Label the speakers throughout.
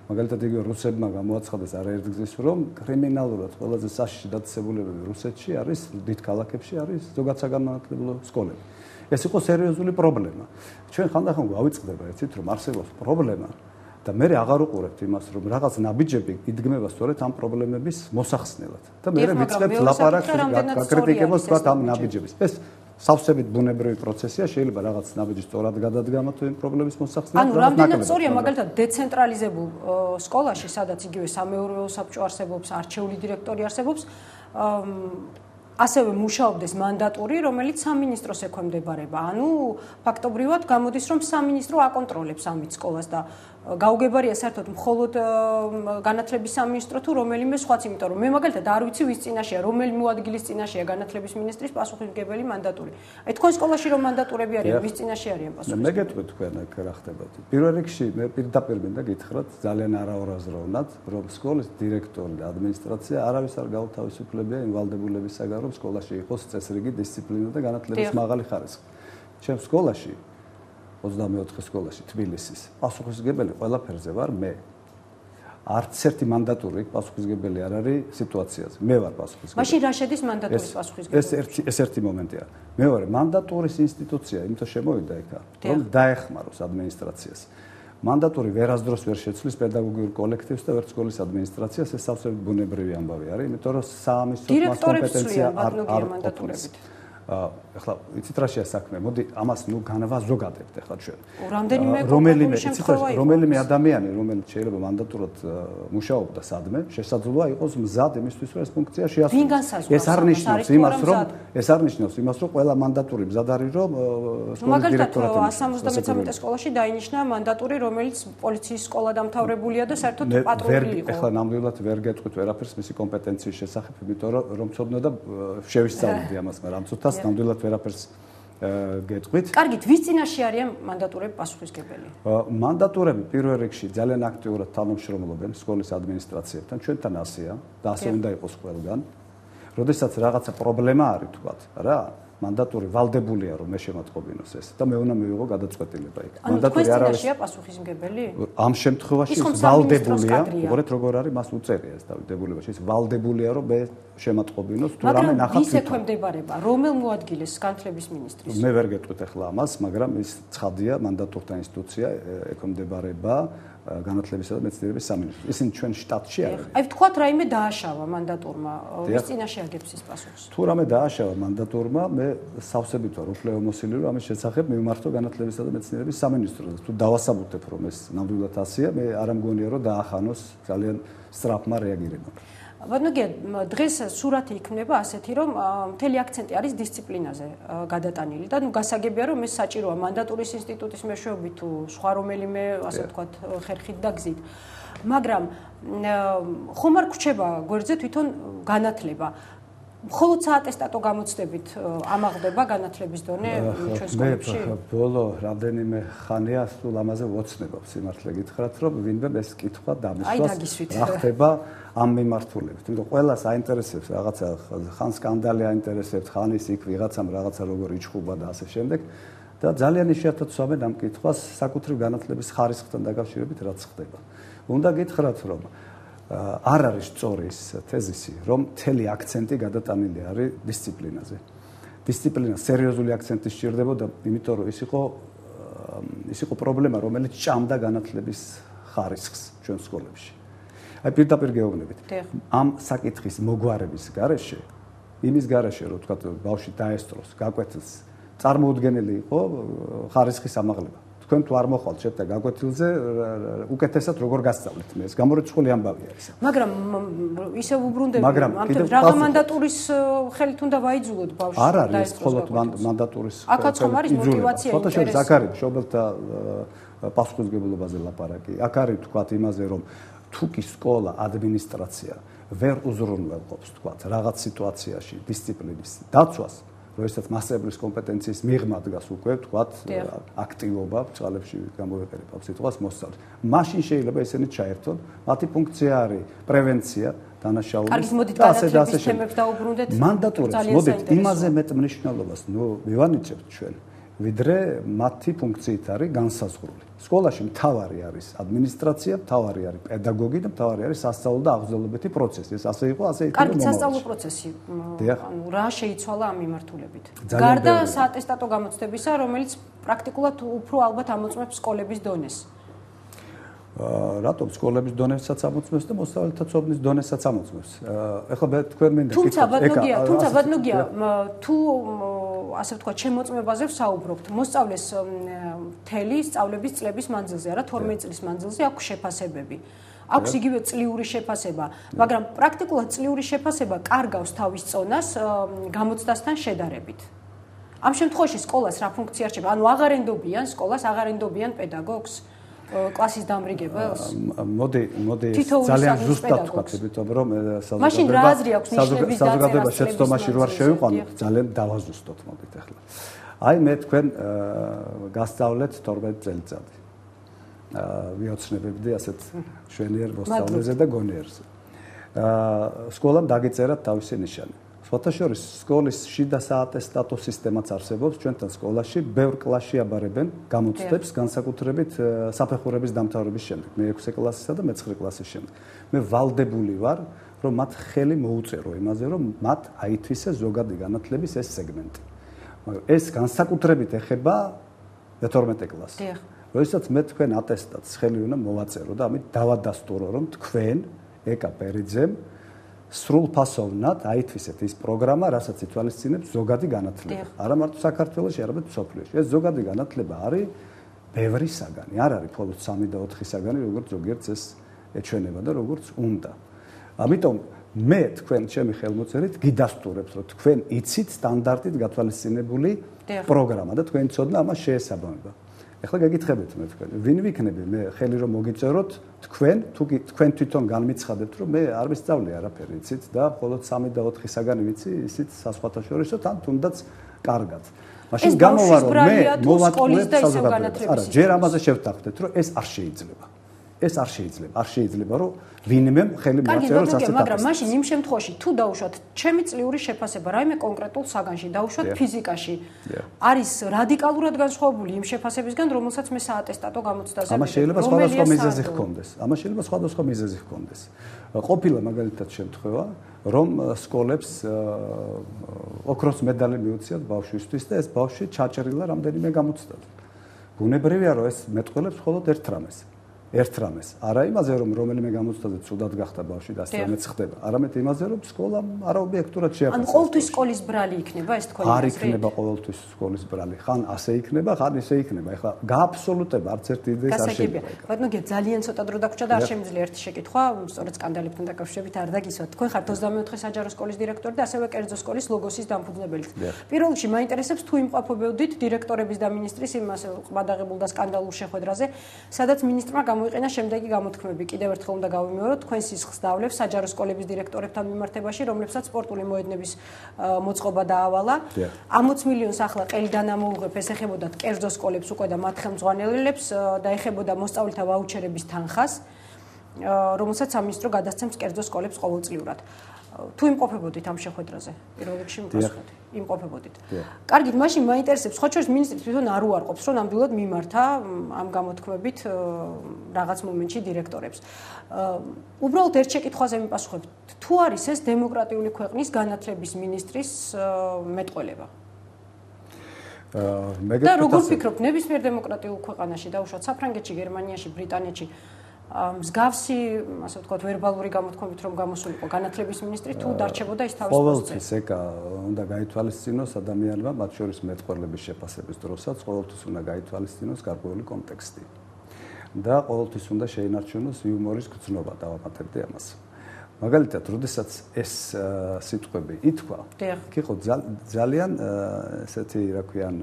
Speaker 1: მაგალითად იგივე რუსებმა გამოაცხადეს არაერთგზის რომ კრიმინალურად ყველაზე საშიში დაწესებულებები რუსეთში არის დიდ ქალაქებში არის ზოგად საგანმანათლებლო სკოლები. ეს იყო სერიოზული პრობლემა. ჩვენ ხანდახან გავიწყდება ეცით რომ არსებობს პრობლემა და მე აღარ უყურებთ იმას რომ რაღაც ნაბიჯები იდგმება სწორედ ამ პრობლემების მოსახსნელად და მე ვიწყებთ ლაპარაკს გაკრიტიკებოს თქვა ამ ნაბიჯების. ეს სავსებით ბუნებრივი პროცესია, შეიძლება რაღაც ნაბიჯი სწორად გადადგამოთ იმ პრობლემის მოსახსნელად.
Speaker 2: ანუ რამდენად სწორია მაგალითად დეცენტრალიზებულ სკოლაში, სადაც იგივე სამეურვეო საბჭო არსებობს, არჩეული დირექტორი არსებობს, ასევე მუშაობდეს მანდატური, რომელიც სამინისტროს ექვემდებარება. ანუ ფაქტობრივად გამოდის, რომ სამინისტრო აკონტროლებს ამით სკოლას და გაუგებარია საერთოდ მხოლოდ განათლების სამინისტრო თუ რომელიმე სხვაც, იმიტომ რომ მე მაგალითად არ ვიცი ვის წინაშეა, რომელი მოადგილის წინაშეა განათლების მინისტრის პასუხისმგებელი მანდატური. აი თქვენ სკოლაში რომ მანდატურები არიან, ვის წინაშე არიან პასუხისმგებელი?
Speaker 1: მე გეტყვი თქვენ აქ რა ხდება. პირველ რიგში მე პირდაპირ მინდა გითხრათ ძალიან არაორაზროვნად, რომ სკოლის დირექტორი და ადმინისტრაცია არავის არ გაუთავისუფლებია იმ ვალდებულებისაგან, რომ სკოლაში იყოს წესრიგი, დისციპლინა და განათლების მაღალი ხარისხი. ჩემს სკოლაში 24 სკოლაში თბილისის პასუხისმგებელი ყველაფერზე ვარ მე. არც ერთი მანდატური პასუხისმგებელი არ არის სიტუაციაზე. მე ვარ პასუხისმგებელი.
Speaker 2: მაშინ რა შედის მანდატურის პასუხისმგებლობაში?
Speaker 1: ეს ერთი მომენტია. მეორე, მანდატურის ინსტიტუცია იმიტომ შემოვიდა იქა, რომ დაეხმაროს ადმინისტრაციას. მანდატური ვერასდროს ვერ შეცვლის პედაგოგიურ კოლექტივს და ვერც სკოლის ადმინისტრაციას, ეს სავსებით ბუნებრივი ამბავი არის, იმიტომ რომ სამინისტროს მას კომპეტენცია არ მანდატურებით. ეხლა იცით რა შეა საქმე? მოდი ამას განვაზოგადებთ ეხლა ჩვენ. რომელიმე ადამიანი, რომელიც შეიძლება მანდატურად მუშაობდა სადმე, შესაძლოა იყოს მზად იმისთვის, რომ ეს ფუნქცია შეასრულოს. ეს არ ნიშნავს იმას, რომ ყველა მანდატური მზად არის, რომ სკოლის დირექტორად
Speaker 2: იმუშაოს. 173 სკოლაში დაინიშნა მანდატური, რომელიც პოლიციის სკოლა დამთავრებულია და საერთოდ პატრული იყო.
Speaker 1: ეხლა ნამდვილად ვერ გეტყვით ვერაფერს მისი კომპეტენციის შესახებ, იმიტომ რომ ცოდნა და შევისწავლდი ამას, მაგრამ ცოტას ნამდვილად ვერაფერს გეტყვით.
Speaker 2: კარგით, ვის წინაშე არიან მანდატურები პასუხისმგებელი?
Speaker 1: მანდატურები პირველ რიგში ძალიან აქტიურად თანამშრომლობენ სკოლის ადმინისტრაციებთან, ჩვენთან ასეა და ასე უნდა იყოს ყველგან. როდესაც რაღაცა პრობლემა არის თქვათ, რა, მანდატური ვალდებულია რომ მე შემატყობინოს ეს და მე უნდა მივიღო გადაწყვეტილება იქ.
Speaker 2: მანდატური არ არის პასუხისმგებელი?
Speaker 1: ამ შემთხვევაში ვალდებულია, უყურეთ როგორ არის მას უწერია ეს დადებულებაში. ეს ვალდებულია რომ მე შემატყობინოს თუ რამე ნახავთ.
Speaker 2: მაგრამ ვის ექვემდებარება? რომელ მოადგილეს განათლების მინისტრის?
Speaker 1: მე ვერ გეტყვით ახლა ამას, მაგრამ ის ცხადია მანდატურთა ინსტიტუცია ექვემდებარება განათლებისა და მეცნიერების სამინისტროს. ისინი ჩვენ შტატში არიან.
Speaker 2: აი ვთქვათ რაიმე დააშავა მანდატურმა, ვის წინაშე აგებს ის პასუხს?
Speaker 1: თუ რამე დააშავა მანდატურმა, მე სავსებით ვარ უფლებო მოსილი, რომ ამის შესახებ მივმართო განათლებისა და მეცნიერების სამინისტროს. თუ დავასაბუთებ, რომ ეს ნამდვილად ასეა, მე არ ამგონია, რომ დაახანოს ძალიან სწრაფმა რეაგირებამ.
Speaker 2: ბატონო, დღეს სურათი იქმნება ასეთი, რომ მთელი აქცენტი არის დისციპლინაზე გადატანილი და გასაგებია, რომ ეს საჭიროა მანდატურის ინსტიტუტის მეშვეობით თუ სხვა რომელიმე, ასე ვთქვათ, ხერხით და გზით. მაგრამ ხომ არ გვრჩება გვერდზე თვითონ განათლება. მხოლოდ საატესტატო გამოცდებით ამაღლდება განათლების დონე ჩვენ სკოლებში?
Speaker 1: მე ბოლო რამდენიმე ხანია სულ ამაზე ვოცნებობ, სიმართლე გითხრათ, რომ ვინმე ეს კითხვა დამისვას რა ხდება ამ მიმართულებით. იმიტომ ყველას აინტერესებს რაღაცა, ხან სკანდალი აინტერესებს, ხან ის იქ ვიღაცამ რაღაცა როგორ იჩხუბა და ასე შემდეგ. და ძალიან იშვიათად ვსვამენ ამ კითხვას საკუთრივ განათლების ხარისხთან დაკავშირებით რაც ხდება. უნდა გითხრათ, რომ არ არის სწორი ის თეზისი, რომ მთელი აქცენტი გადატანილი არის დისციპლინაზე. დისციპლინა სერიოზული აქცენტი სჭირდებოდა, იმიტომ რომ ის იყო პრობლემა, რომელიც ჭამდა განათლების ხარისხს ჩვენ სკოლებში. აი პირდაპირ გეუბნებით. ამ საკითხის მოგვარების გარეშე, იმის გარეშე, რომ თქვა ბავშვი დაესწროს, გაკვეთილს, წარმოუდგენელი იყო ხარისხის ამაღლება. თქვენ თუ არ მოხვალთ შეთა გაკვეთილზე, უკეთესად როგორ გასწავლეთ მე ეს გამორიცხული ამბავია ეს.
Speaker 2: მაგრამ ისე უბრუნდები, რაღა მანდატურის ხელით უნდა ვაიძულოთ ბავშვს.
Speaker 1: არ არის მხოლოდ მანდატურის ხელით.
Speaker 2: აქაც ხომ არის мотиваცია,
Speaker 1: ინტერესი. აქ არის მშობელთა პასუხისმგებლობაზე ლაპარაკი. აქ არის თქვა იმაზე, რომ თუ კი სკოლა, ადმინისტრაცია ვერ უზრუნველყოფს თქვა რაღაც სიტუაციაში დისციპლინის დაცვას, როდესაც მასწავლებლის კომპეტენციის მიღმა დგას უკვე თქვათ აქტივობა ბრძოლებში გამოვიყენებ სიტყვას მოსწავლე. მაშინ შეიძლება ესენი ჩაერთონ, მათი ფუნქცია არის პრევენცია, დანაშაულის.
Speaker 2: კარგი, მოდით განათლების თემებს დაუბრუნდეთ.
Speaker 1: მანდატურებს, მოდით იმაზე მეტ მნიშვნელობას მივანიჭებთ ჩვენ, ვიდრე მათი ფუნქციით არის განსაზღვრული. სკოლაში მთავარი არის ადმინისტრაცია, მთავარი არის პედაგოგი და მთავარი არის სასწავლო და აღზრდობითი პროცესი. ეს ასე იყო, ასე იქნება.
Speaker 2: კარგი, სასწავლო პროცესი. ანუ რა შეიცვალა ამ მიმართულებით? გარდა საატესტატო გამოცდებისა, რომელიც პრაქტიკულად უფრო ალბათ ამოწმებს სკოლების დონეს.
Speaker 1: რატომ სკოლების დონესაც ამოწმებს და მოსწავლეთა ცოდნის დონესაც ამოწმებს. ეხლა თქვენ მინდა
Speaker 2: თუმცა ბატონოგია, თუ ასე ვთქვათ, შემოწმებაზე ვსაუბრობთ, მოსწავლეს მთელი სწავლების წლების მანძილზე, არა 12 წლის მანძილზე აქვს შეფასებები. აქვს იგივე წლიური შეფასება, მაგრამ პრაქტიკულად წლიური შეფასება კარგავს თავის წონას გამოცდასთან შედარებით. ამ შემთხვევაში სკოლას რა ფუნქცია რჩება? ანუ აღარ ენდობიან სკოლას, აღარ ενდობიან პედაგოგს, კლასის დამრიგებელს?
Speaker 1: მოდი ძალიან ზუსტად ვთქვათ, იმიტომ რომ
Speaker 2: მაშინ რა აზრი აქვს ნიშნების
Speaker 1: საზოგადოება შეცდომაში რო არ შევიყვანოთ, ძალიან დავაზუსტოთ მოდით ახლა. აი მე თქვენ გასწავლეთ 12 წელიწადი. ვიოცნებებდი ასეთ შვენიერ მოსწავლეზე და გონიერზე. სკოლამ დაგიწერათ თავისი ნიშანი. სხვათა შორის სკოლის შიდა საატესტატო სისტემაც არსებობს ჩვენთან სკოლაში, ბევრ კლასში აბარებენ გამოცდებს განსაკუთრებით საფეხურების დამთავრების შემდეგ, მე-6 კლასისა და მე-9 კლასის შემდეგ. მე ვალდებული ვარ, რომ მათ ხელი მოუწერო იმაზე, რომ მათ აითვისეს ზოგადი განათლების ეს სეგმენტი. მაგრამ ეს განსაკუთრებით ეხება მე-12 კლასს. როდესაც მე თქვენ ატესტატს ხელი უნდა მოვაწერო და ამით დავადასტურო, რომ თქვენ ეკა პერიძემ სრულფასოვნად აითვისეთ ის პროგრამა, რასაც ითვალისწინებს ზოგადი განათლება. არა მარტო საქართველოში, არამედ მსოფლიოში. ეს ზოგადი განათლება არის ბევრი საგანი, არ არის მხოლოდ 3 და 4 საგანი, როგორც ზოგიერთს ეს ეჩვენება და როგორც უნდა. ამიტომ მე თქვენ ჩემი ხელმოწერით გიდასტურებთ, რომ თქვენ იცით სტანდარტით გათვალისწინებული პროგრამა და თქვენი ცოდნა ამას შეესაბამება. ეხლა გეკითხებით მე თქვენ, ვინ ვიქნები მე ხელი რომ მოგიწეროთ თქვენ, თუ თქვენ თვითონ განმიცხადებთ, რომ მე არ ვისწავლე არაფერი, იცით და მხოლოდ 3 და 4 საგანი ვიცი, ისიც საზღვათა შორისო თან თუნდაც კარგად. მაშინ გამოვარო მე მოვატყუე საზოგადოებას. არა, ჯერ ამაზე შევთანხმდეთ, რომ ეს არ შეიძლება. ეს არ შეიძლება, რომ ვინმე ხელი მოაწეროს ასეთ.
Speaker 2: მაგრამ მაშინ იმ შემთხვევაში თუ დაუშვათ ჩემი წლიური შეფასება რაიმე კონკრეტულ საგანში, დაუშვათ ფიზიკაში, არის რადიკალურად განსხვავებული იმ შეფასებისგან, რომელსაც მე საატესტატო გამოცდაზე
Speaker 1: ამას შეიძლება სხვადასხვა მიზეზი ჰქონდეს. ყოფილა მაგალითად შემთხვევა, რომ სკოლებს ოქროს медаლი მიუციათ ბავშვისთვის და ეს ბავშვი ჩაჭრილა რამდენიმე გამოცდაზე. ბუნებრივია, რომ ეს მეტყველებს მხოლოდ ერთ რამეს. არა იმაზე, რომ რომელიმე გამოცდაზე ცუდად გახდა ბავშვი და ასე რამეც ხდება, არამედ იმაზე, რომ სკოლამ არაობიექტურად შეაფასა.
Speaker 2: ან ყოველთვის სკოლის ბრალი იქნება ეს თქვენი აზრი?
Speaker 1: არ იქნება ყოველთვის სკოლის ბრალი. ხან ასე იქნება, ხან ისე იქნება. ეხლა გააბსოლუტება არც ერთი იდეის არ შეიძლება.
Speaker 2: ბატონო, ძალიან ცოტა დრო დაგვრჩა და არ შემიძლია ერთი შეკითხვა, სწორედ სკანდალებთან დაკავშირებით არ დაგისვათ. თქვენ ხართ 24 საჯარო სკოლის დირექტორი და ასევე კერძო სკოლის ლოგოსის დამფუძნებელი. პირველ რიგში მაინტერესებს თუ იმყოფებოდით დირექტორების და მინისტრის იმას ყბადაღებულ და სკანდალურ შეხვედრაზე, სადაც მინისტრმა მოიყენა შემდეგი გამოთქმები. კიდევ ერთხელ უნდა გავიმეოროთ, თქვენ სისხლს დავლებს საჯარო სკოლების დირექტორებთან მიმართებაში, რომლებსაც სპორტული მოედნების მოწყობა დაავალა. 60 მილიონს ახლა ყელიდან ამოუღებ, ეს ეხებოდათ კერძო სკოლებს უკვე და მათ ხელმძღვანელებს და ეხებოდა მოსწავლეთა ვაუჩერების თანხას, რომელსაც სამინისტრო გადასცემს კერძო სკოლებს ყოველწლიურად. თუ იმყოფებოდით ამ შეხვედრაზე, პირველ რიგში მოგესწრებით. იმყოფებოდით. კარგით, მაშინ მაინტერესებს, სხვა შორის მინისტრი თვითონ არ უარყოფს, რომ ნამდვილად მიმართა ამ გამოთქმებით რაღაც მომენტში დირექტორებს. უბრალოდ ერთ შეკითხვაზე მიპასუხებთ, თუ არის ეს დემოკრატიული ქვეყნის განათლების მინისტრის მეტყველება? და როგორ ფიქრობთ, ნებისმიერ დემოკრატიულ ქვეყანაში, დაუშვათ საფრანგეთში, გერმანიაში, ბრიტანეთში მსგავსი, ასე ვთქვათ, ვერბალური გამოთქმებით რომ გამოსულიყო განათლების მინისტრი თუ დარჩებოდა ის თავის პოსტზე?
Speaker 1: ყოველთვის ეკა უნდა გაითვალისწინოს ადამიანმა, მათ შორის მეტყველების შეფასების დროსაც ყოველთვის უნდა გაითვალისწინოს გარკვეული კონტექსტი. და ყოველთვის უნდა შეინარჩუნოს იუმორის გრძნობა, დავამატებდი ამას. მაგალითად, როდესაც ეს სიტყვები ითქვა, იყო ძალიან ესეთი, რა ქვიან,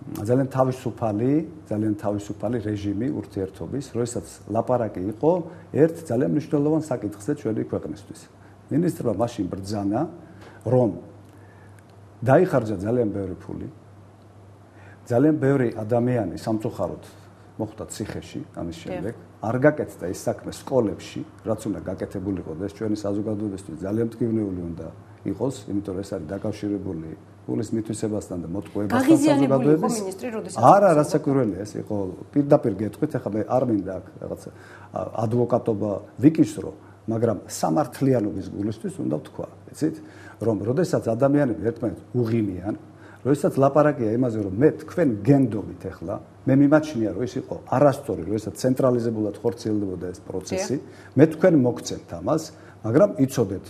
Speaker 1: ძალიან თავისუფალი რეჟიმი ურთიერთობის, როდესაც ლაპარაკი იყო ერთ ძალიან მნიშვნელოვან საკითხზე ჩვენი ქვეყნისთვის. მინისტრმა მაშინ ბრძანა, რომ დაიხარჯა ძალიან ბევრი ფული, ძალიან ბევრი ადამიანი სამწუხაროდ მოხვდა ციხეში, ამის შემდეგ არ გაკეთდა ის საქმე სკოლებში, რაც უნდა გაკეთებულიყო და ეს ჩვენი საზოგადოებისთვის ძალიან მტკივნეული უნდა იყოს, იმიტომ რომ ეს არის დაკავშირებული ფულის მითვისებასთან და მოტყუებასთან საზოგადოების
Speaker 2: მინისტრი როდესაც
Speaker 1: არა რასაკვირველია ეს იყო პირდაპირ გეტყვით ახლა მე არ მინდა აქ რაღაცა ადვოკატობა ვიკისრო მაგრამ სამართლიანობის გულისთვის უნდა ვთქვა იცით რომ როდესაც ადამიანები ერთმანეთს უღიმიან როდესაც ლაპარაკია იმაზე რომ მე თქვენ გენდობით ახლა მე მიმაჩნია რომ ის იყო არასწორი როდესაც ცენტრალიზებულად ხორციელდებოდა ეს პროცესი მე თქვენ მოგცემთ ამას მაგრამ იცოდეთ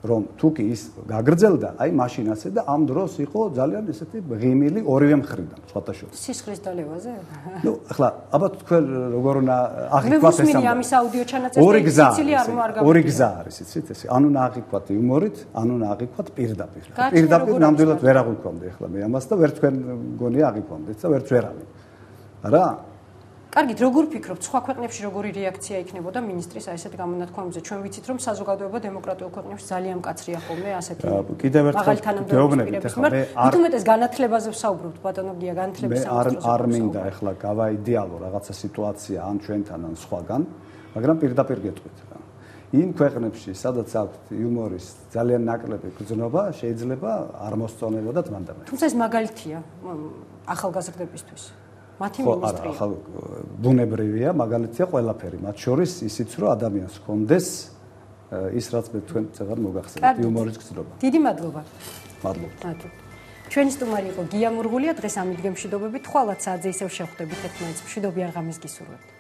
Speaker 1: რომ თუ კი ის გაგრძელდა, აი მაშინაცე და ამ დროს იყო ძალიან ესეთი ღიმილი ორივე მხრიდან, სხვათა შორის.
Speaker 2: სისხლის დალევაზე?
Speaker 1: ნუ, ახლა, აბა თქვენ როგორ უნდა აღიქვათ ეს
Speaker 2: ამბავი? მე ამის აუდიო ჩანაწერს
Speaker 1: ორი გზა არის, იცით ესე. ანუ უნდა აღიქვათ იუმორით, ანუ უნდა აღიქვათ პირდაპირ. პირდაპირ ნამდვილად ვერ აღიქვამდი ახლა მე ამას და ვერ თქვენ გონია აღიქვამდეთ და ვერც ვერავინ. არა?
Speaker 2: კარგით, როგორ ფიქრობთ, სხვა ქვეყნებში როგორი რეაქცია იქნებოდა მინისტრის აი ესეთ გამონათქვამებზე? ჩვენ ვიცით, რომ საზოგადოება დემოკრატიულ ქვეყნებში ძალიან მკაცრია ხოლმე ასეთი.
Speaker 1: კიდევ ერთხელ გეუბნებით,
Speaker 2: ახლა მე თუმეტეს განათლებაზე ვსაუბრობთ, ბატონო გია, განათლების
Speaker 1: სამსწრო. მე არ მინდა ახლა გავაიდეალო რაღაცა სიტუაცია ან ჩვენთან ან სხვაგან, მაგრამ პირდაპირ გეტყვით რა. იმ ქვეყნებში, სადაც აქვთ იუმორის ძალიან ნაკლები გრძნობა, შეიძლება არ მოსწონებოდათ მანდამე.
Speaker 2: თუმცა ეს მაგალითია ახალგაზრდებისთვის. მათი მინისტრია.
Speaker 1: ხო, ბუნებრივია, მაგალითია ყველაფერი, მათ შორის ისიც რომ ადამიანს ჰქონდეს ის რაც მე თქვენ წეგარ მოგახსენებთ, იუმორის გრძნობა.
Speaker 2: დიდი მადლობა.
Speaker 1: მადლობა.
Speaker 2: ჩვენი სტუმარი იყო გია მურღულია, დღეს ამით გემშვიდობებით, ხვალაც საათზე ისევ შევხვდებით ერთმანეთს. მშვიდობიან ღამეს გისურვებთ.